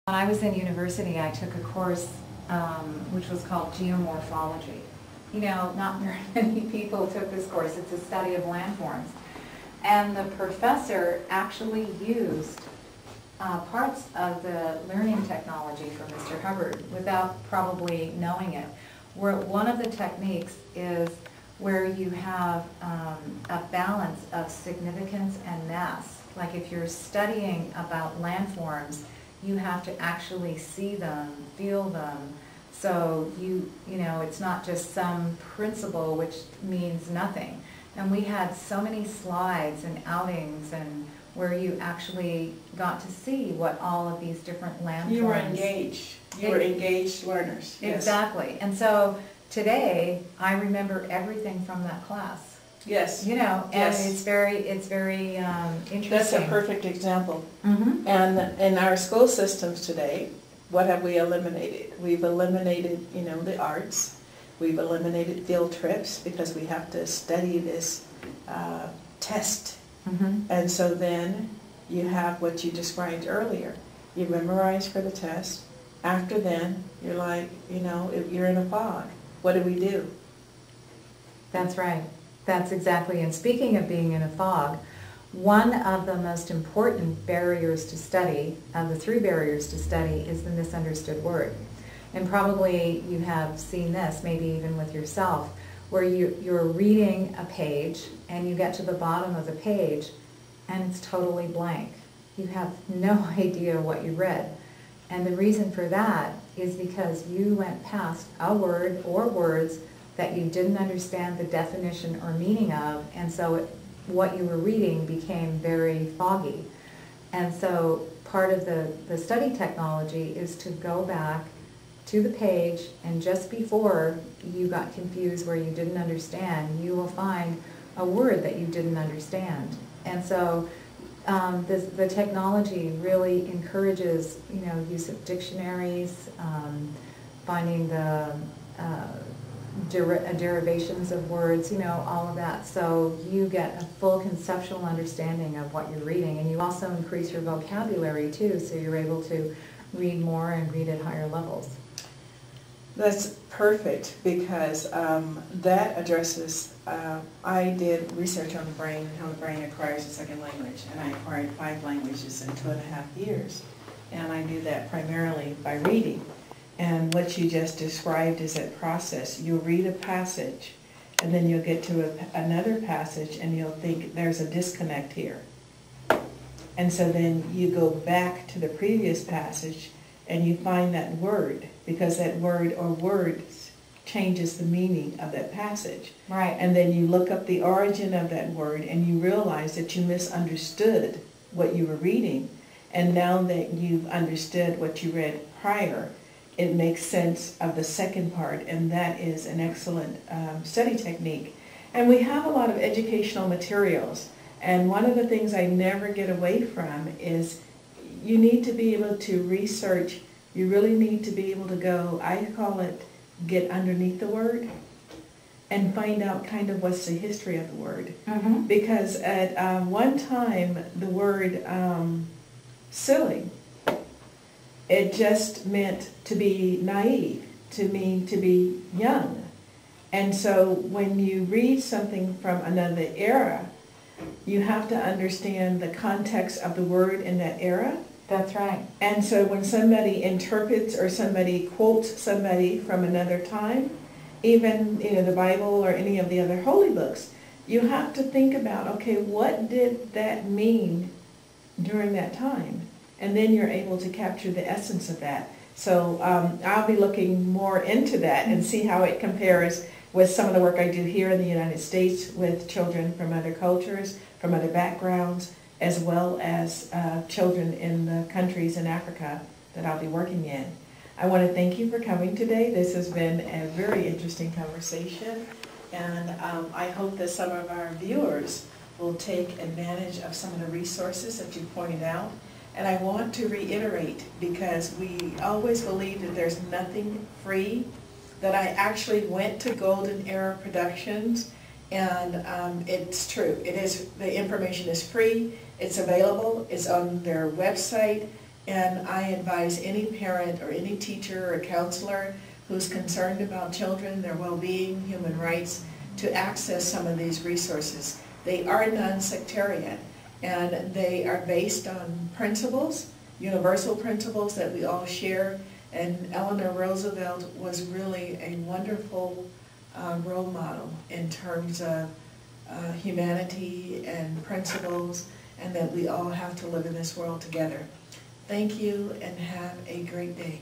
When I was in university, I took a course which was called geomorphology. You know, not very many people took this course. It's a study of landforms. And the professor actually used parts of the learning technology from Mr. Hubbard without probably knowing it. Where one of the techniques is where you have a balance of significance and mass. Like if you're studying about landforms, you have to actually see them, feel them. So you know, it's not just some principle which means nothing. And we had so many slides and outings and where you actually got to see what all of these different landforms. You were engaged. You were engaged learners. Yes. Exactly. And so today I remember everything from that class. Yes. You know, and yes. it's very interesting. That's a perfect example. Mm-hmm. And in our school systems today, what have we eliminated? We've eliminated, you know, the arts. We've eliminated field trips because we have to study this test. Mm-hmm. And so then you have what you described earlier. You memorize for the test. After then, you're like, you know, you're in a fog. What do we do? That's right. That's exactly. And speaking of being in a fog, one of the most important barriers to study, of the three barriers to study, is the misunderstood word. And probably you have seen this, maybe even with yourself, where you're reading a page and you get to the bottom of the page and it's totally blank. You have no idea what you read. And the reason for that is because you went past a word or words that you didn't understand the definition or meaning of, and so what you were reading became very foggy. And so part of the study technology is to go back to the page, and just before you got confused where you didn't understand, you will find a word that you didn't understand. And so the technology really encourages, you know, use of dictionaries, finding the derivations of words, you know, all of that. So you get a full conceptual understanding of what you're reading, and you also increase your vocabulary too, so you're able to read more and read at higher levels. That's perfect because that addresses, I did research on the brain and how the brain acquires a second language, and I acquired 5 languages in 2.5 years. And I do that primarily by reading. And what you just described is that process. You'll read a passage, and then you'll get to another passage, and you'll think there's a disconnect here. And so then you go back to the previous passage, and you find that word, because that word or words changes the meaning of that passage. Right. And then you look up the origin of that word, and you realize that you misunderstood what you were reading. And now that you've understood what you read prior, it makes sense of the second part, and that is an excellent study technique. And we have a lot of educational materials, and one of the things I never get away from is you need to be able to research. You really need to be able to go, I call it, get underneath the word and find out kind of what's the history of the word. Mm-hmm. Because at one time, the word silly, it just meant to be naive, to mean to be young. And so when you read something from another era, you have to understand the context of the word in that era. That's right. And so when somebody interprets or somebody quotes somebody from another time, even, you know, the Bible or any of the other holy books, you have to think about, okay, what did that mean during that time? And then you're able to capture the essence of that. So I'll be looking more into that and see how it compares with some of the work I do here in the United States with children from other cultures, from other backgrounds, as well as children in the countries in Africa that I'll be working in. I want to thank you for coming today. This has been a very interesting conversation, and I hope that some of our viewers will take advantage of some of the resources that you pointed out. And I want to reiterate, because we always believe that there's nothing free, that I actually went to Golden Era Productions, and it's true. It is, the information is free, it's available, it's on their website, And I advise any parent or any teacher or counselor who's concerned about children, their well-being, human rights, to access some of these resources. They are non-sectarian, and they are based on principles, universal principles that we all share. And Eleanor Roosevelt was really a wonderful role model in terms of humanity and principles, and that we all have to live in this world together. Thank you, and have a great day.